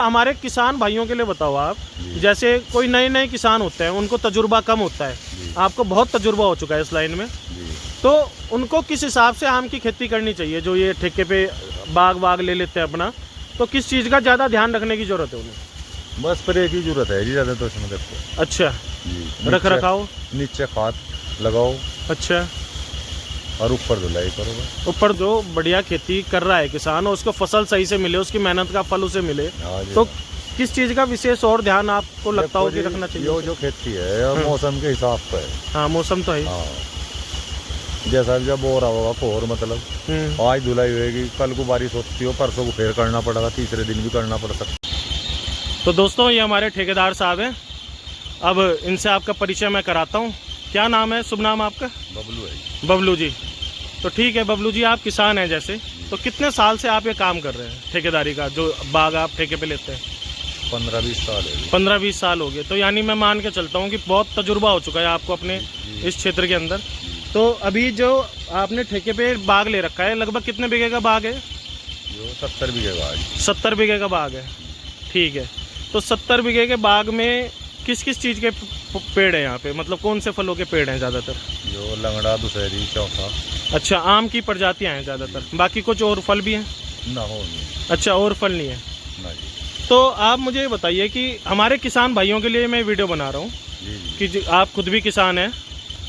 हमारे किसान भाइयों के लिए बताओ आप, जैसे कोई नए किसान होते हैं, उनको तजुर्बा कम होता है, आपको बहुत तजुर्बा हो चुका है इस लाइन में, तो उनको किस हिसाब से आम की खेती करनी चाहिए? जो ये ठेके पे बाग ले लेते हैं अपना, तो किस चीज़ का ज़्यादा ध्यान रखने की ज़रूरत है उन्हें? बस स्प्रे की जरूरत है जी ज़्यादा तो इसमें देखो। अच्छा, रख रखाव नीचे खाद लगाओ, अच्छा, और ऊपर धुलाई करो। ऊपर जो बढ़िया खेती कर रहा है किसान और उसको फसल सही से मिले, उसकी मेहनत का फल उसे मिले, तो किस चीज़ का विशेष और ध्यान आपको लगता हो कि रखना चाहिए? जो खेती है मौसम के हिसाब से। हाँ, मौसम तो है। जैसा जब हो रहा होगा कोहर, मतलब आज धुलाई होगी, कल को बारिश होती हो, परसों को फिर करना पड़ेगा, तीसरे दिन भी करना पड़ सकता। तो दोस्तों, ये हमारे ठेकेदार साहब हैं। अब इनसे आपका परिचय मैं कराता हूँ। क्या नाम है, शुभ नाम आपका? बबलू है। बबलू जी, तो ठीक है बबलू जी, आप किसान हैं जैसे, तो कितने साल से आप ये काम कर रहे हैं ठेकेदारी का, जो बाग आप ठेके पे लेते हैं? 15-20 साल है। 15-20 साल हो गए, तो यानी मैं मान के चलता हूँ कि बहुत तजुर्बा हो चुका है आपको अपने इस क्षेत्र के अंदर। तो अभी जो आपने ठेके पे बाग ले रखा है, लगभग कितने बीघे का बाग है? जो 70 बीघे का है। 70 बीघे का बाग है, ठीक है। तो 70 बीघे के बाग में किस किस चीज़ के पेड़ हैं यहाँ पे, मतलब कौन से फलों के पेड़ हैं ज़्यादातर? जो लंगड़ा, दुशहरी, चौसा। अच्छा, आम की प्रजातियाँ हैं ज़्यादातर, बाकी कुछ और फल भी हैं? ना हो नहीं। अच्छा, और फल नहीं है ना जी। तो आप मुझे बताइए कि हमारे किसान भाइयों के लिए मैं वीडियो बना रहा हूँ कि आप खुद भी किसान हैं,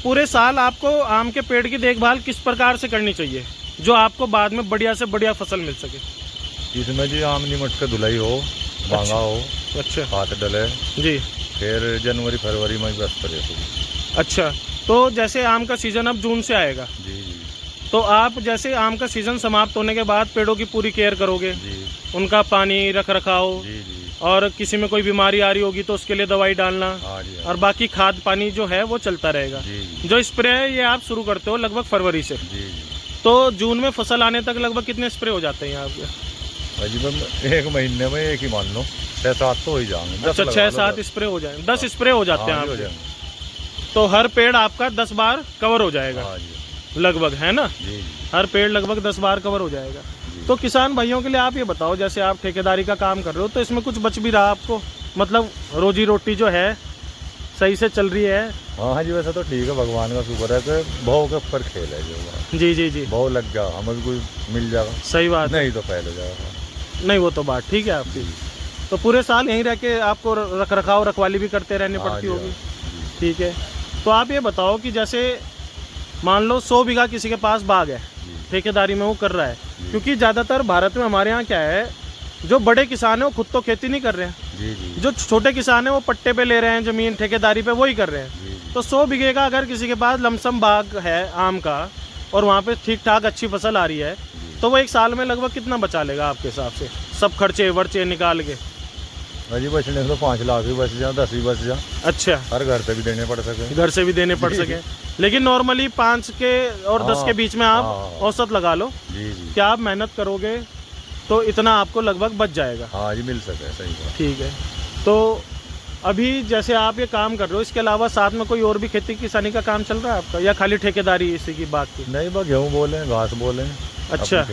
पूरे साल आपको आम के पेड़ की देखभाल किस प्रकार से करनी चाहिए जो आपको बाद में बढ़िया से बढ़िया फसल मिल सके? इसमें जी आम निमट के धुलाई हो, भांगा हो, अच्छा, हाथ डले जी, फिर जनवरी फरवरी में बस करे। अच्छा, तो जैसे आम का सीज़न अब जून से आएगा जी, तो आप जैसे आम का सीज़न समाप्त होने के बाद पेड़ों की पूरी केयर करोगे जी, उनका पानी रख रखाव, जी, और किसी में कोई बीमारी आ रही होगी तो उसके लिए दवाई डालना, और बाकी खाद पानी जो है वो चलता रहेगा। जो स्प्रे है ये आप शुरू करते हो लगभग फरवरी से, तो जून में फसल आने तक लगभग कितने स्प्रे हो जाते हैं आपके? जी, एक महीने में एक ही मान लो 6-7 तो हो ही जाएंगे। अच्छा, 6-7 स्प्रे हो जाएंगे, 10 स्प्रे हो जाते हैं आपके, तो हर पेड़ आपका 10 बार कवर हो जाएगा लगभग, है ना? हर पेड़ लगभग 10 बार कवर हो जाएगा। तो किसान भाइयों के लिए आप ये बताओ, जैसे आप ठेकेदारी का काम कर रहे हो तो इसमें कुछ बच भी रहा आपको, मतलब रोजी रोटी जो है सही से चल रही है? हाँ जी, वैसे तो ठीक है, भगवान का शुक्र है कि भाव के ऊपर खेल है जो। जी जी जी, भाव लग गया हमें कोई मिल जाएगा। सही बात, नहीं तो पहले जाएगा। नहीं, वो तो बात ठीक है आपकी। तो पूरे साल यहीं रह के आपको रख रखाव रखवाली भी करते रहनी पड़ती होगी, ठीक है। तो आप ये बताओ कि जैसे मान लो 100 बीघा किसी के पास बाग है, ठेकेदारी में वो कर रहा है, क्योंकि ज़्यादातर भारत में हमारे यहाँ क्या है, जो बड़े किसान हैं वो खुद तो खेती नहीं कर रहे हैं, जो छोटे किसान हैं वो पट्टे पे ले रहे हैं ज़मीन, ठेकेदारी पे वही कर रहे हैं। तो 100 बीघे का अगर किसी के पास लमसम बाग है आम का और वहाँ पे ठीक ठाक अच्छी फसल आ रही है, तो वो एक साल में लगभग कितना बचा लेगा आपके हिसाब से, सब खर्चे वर्चे निकाल के? जी, बचने तो 5 लाख भी बच जाए, 10 भी बच जाए। अच्छा, हर घर से भी देने पड़ सके। घर से भी देने पड़ सके, लेकिन नॉर्मली 5 के और 10 के बीच में आप औसत लगा लो कि आप मेहनत करोगे तो इतना आपको लगभग बच जाएगा। हाँ जी, मिल सके, सही बात। ठीक है। तो अभी जैसे आप ये काम कर रहे हो, इसके अलावा साथ में कोई और भी खेती किसानी का काम चल रहा है आपका, या खाली ठेकेदारी इसी की बात की? नहीं, बस गेहूँ बोले, घास बोले। अच्छा,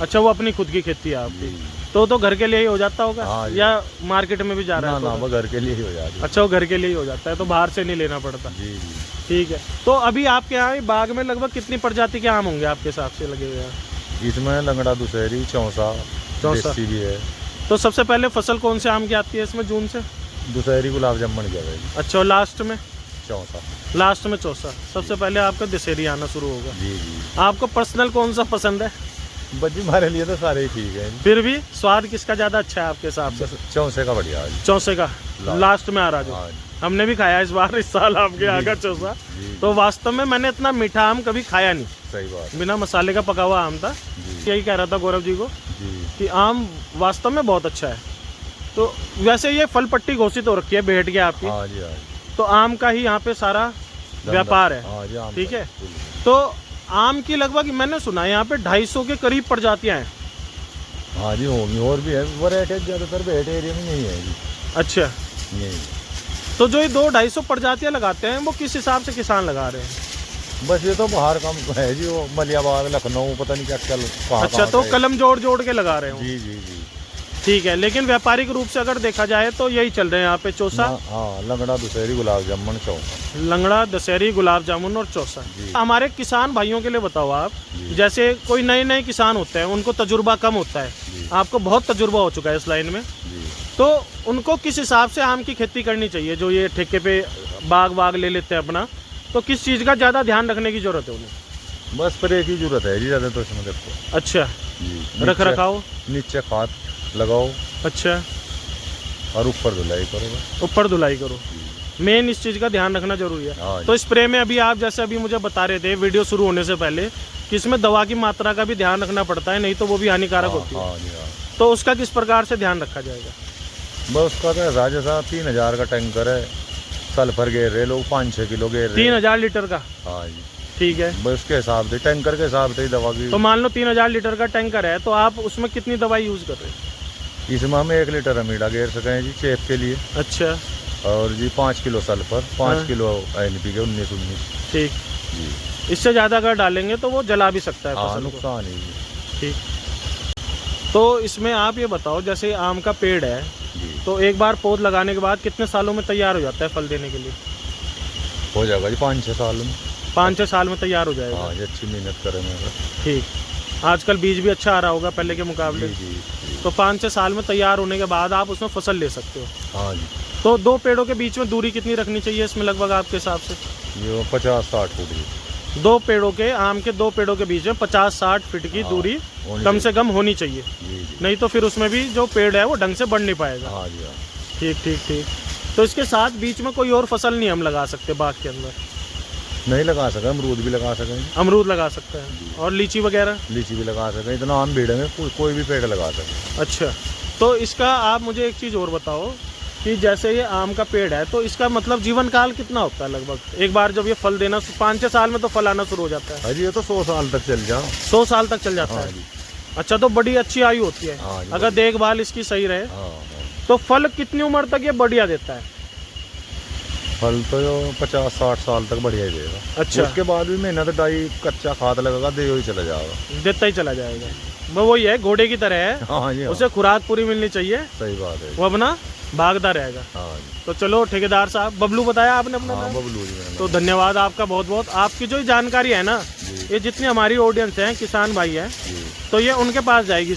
अच्छा, वो अपनी खुद की खेती है आपकी, तो घर के लिए ही हो जाता होगा? हाँ, या मार्केट में भी जा रहा है? ना, वो घर के लिए ही हो जाता है। अच्छा, वो घर के लिए ही हो जाता है, तो बाहर से नहीं लेना पड़ता। जी, ठीक है। तो अभी आपके यहाँ बाग में लगभग कितनी प्रजाति के आम होंगे आपके हिसाब से लगे हुए हैं? इसमें लंगड़ा, दुशहरी, चौसा भी है। तो सबसे पहले फसल कौन से आम की आती है इसमें जून से? दुशहरी, गुलाब जामुन क्या है। अच्छा, और लास्ट में चौसा? लास्ट में चौसा। सबसे पहले आपका दशहरी आना शुरू होगा। जी। आपको पर्सनल कौन सा पसंद है? बच्ची, हमारे लिए तो सारे ही ठीक है। फिर भी स्वाद किसका ज़्यादा अच्छा है आपके हिसाब से? चौसे का बढ़िया है। चौसे का लास्ट में आ रहा जो हमने भी खाया इस साल आपके यहाँ का चौसा, तो वास्तव में मैंने इतना मीठा आम कभी खाया नहीं। सही बात, बिना मसाले का पका हुआ आम था। यही कह रहा था गौरव जी को कि आम वास्तव में बहुत अच्छा है। तो वैसे ये फल पट्टी घोषित हो रखी है बेहट के आपकी। हाँ जी, तो आम का ही यहाँ पे सारा व्यापार है, ठीक है। तो आम की लगभग मैंने सुना है यहाँ पे 250 के करीब प्रजातियाँ हैं। हाँ जी, होंगी, और भी है, वैरायटी ज़्यादातर बेहट एरिया में नहीं है जी। अच्छा, नहीं। तो जो ये 200-250 प्रजातियाँ लगाते हैं वो किस हिसाब से किसान लगा रहे हैं? बस ये तो बाहर का है जी, वो मलियाबाद, लखनऊ, पता नहीं क्या क्या। अच्छा, तो कलम जोड़ के लगा रहे हो? जी। ठीक है, लेकिन व्यापारिक रूप से अगर देखा जाए तो यही चल रहे हैं यहाँ पे चौसा, हाँ, लंगड़ा दुशहरी गुलाब जामुन चौसा। लंगड़ा दशहरी गुलाब जामुन और चौसा। हमारे किसान भाइयों के लिए बताओ आप, जैसे कोई नए नए किसान होते हैं, उनको तजुर्बा कम होता है, आपको बहुत तजुर्बा हो चुका है इस लाइन में, तो उनको किस हिसाब से आम की खेती करनी चाहिए? जो ये ठेके पे बाग ले लेते हैं अपना, तो किस चीज़ का ज़्यादा ध्यान रखने की ज़रूरत है उन्हें? बस स्प्रे की जरूरत है जी ज़्यादा, तो इसमें देखो। अच्छा, रख रखाव नीचे खाद लगाओ, अच्छा, और ऊपर धुलाई करो बस। ऊपर धुलाई करो, मेन इस चीज़ का ध्यान रखना जरूरी है। हाँ तो स्प्रे में अभी आप जैसे अभी मुझे बता रहे थे वीडियो शुरू होने से पहले कि इसमें दवा की मात्रा का भी ध्यान रखना पड़ता है, नहीं तो वो भी हानिकारक होती है। हाँ जी, हाँ। तो उसका किस प्रकार से ध्यान रखा जाएगा? बस उसका तो राजा साहब 3000 का टैंकर है, सल्फर गेर रहे लोग 5-6 किलो गेर रहे। 3000 लीटर का? हाँ जी, ठीक है। बस उसके हिसाब से, टैंकर के हिसाब से ही दवा की। तो मान लो 3000 लीटर का टैंकर है, तो आप उसमें कितनी दवाई यूज़ कर रहे हैं? इसमें हम 1 लीटर अमीडा गेर सकें जी चेप के लिए। अच्छा, और जी 5 किलो सल्फर, 5 हाँ। Kilo NPK 19-19। ठीक। जी, इससे ज़्यादा अगर डालेंगे तो वो जला भी सकता है हाँ, फसल को। नुकसान ही जी। ठीक। तो इसमें आप ये बताओ, जैसे आम का पेड़ है, जी, तो एक बार पौध लगाने के बाद कितने सालों में तैयार हो जाता है फल देने के लिए? हो जाएगा जी 5-6 साल में। 5-6 साल में तैयार हो जाएगा। हाँ, ये अच्छी मेहनत करेंगे अगर। ठीक। आजकल बीज भी अच्छा आ रहा होगा पहले के मुकाबले, जी, जी। तो 5-6 साल में तैयार होने के बाद आप उसमें फसल ले सकते हो। हाँ जी, तो दो पेड़ों के बीच में दूरी कितनी रखनी चाहिए इसमें लगभग आपके हिसाब से? ये 50-60 फुट जी। दो पेड़ों के, आम के दो पेड़ों के बीच में 50-60 फीट की हाँ, दूरी होनी कम से कम होनी चाहिए, जी, जी। नहीं तो फिर उसमें भी जो पेड़ है वो ढंग से बढ़ नहीं पाएगा। हाँ जी, हाँ। ठीक ठीक ठीक। तो इसके साथ बीच में कोई और फसल नहीं हम लगा सकते बाग के अंदर? नहीं लगा सकें, अमरूद भी लगा सकें, अमरूद लगा सकते हैं, और लीची वगैरह? लीची भी लगा सकें, इतना आम भीड़ में कोई भी पेड़ लगा सकें। अच्छा, तो इसका आप मुझे एक चीज़ और बताओ कि जैसे ये आम का पेड़ है, तो इसका मतलब जीवन काल कितना होता है लगभग? एक बार जब ये फल देना 5-6 साल में तो फल आना शुरू हो जाता है? अरे ये तो 100 साल तक चल जाओ। 100 साल तक चल जाता हाँ है? जी, अच्छा, तो बड़ी अच्छी आयु होती है हाँ जी, अगर देखभाल इसकी सही रहे। हाँ, हाँ। तो फल कितनी उम्र तक ये बढ़िया देता है? फल तो 50-60 साल तक बढ़िया ही देगा। अच्छा, उसके बाद भी मेहनत डाई, कच्चा खाद लगेगा, दे ही चला जाएगा। देता ही चला जाएगा। वो वही है, घोड़े की तरह है, हाँ जी, हाँ। उसे खुराक पूरी मिलनी चाहिए, सही बात है। वो अपना भागता रहेगा। हाँ जी, तो चलो ठेकेदार साहब, बबलू बताया आपने अपना हाँ, नाम? बबलू जी मेरा तो नाम। धन्यवाद आपका बहुत बहुत। आपकी जो जानकारी है ना, जी, ये जितनी हमारी ऑडियंस है, किसान भाई है, जी। तो ये उनके पास जाएगी।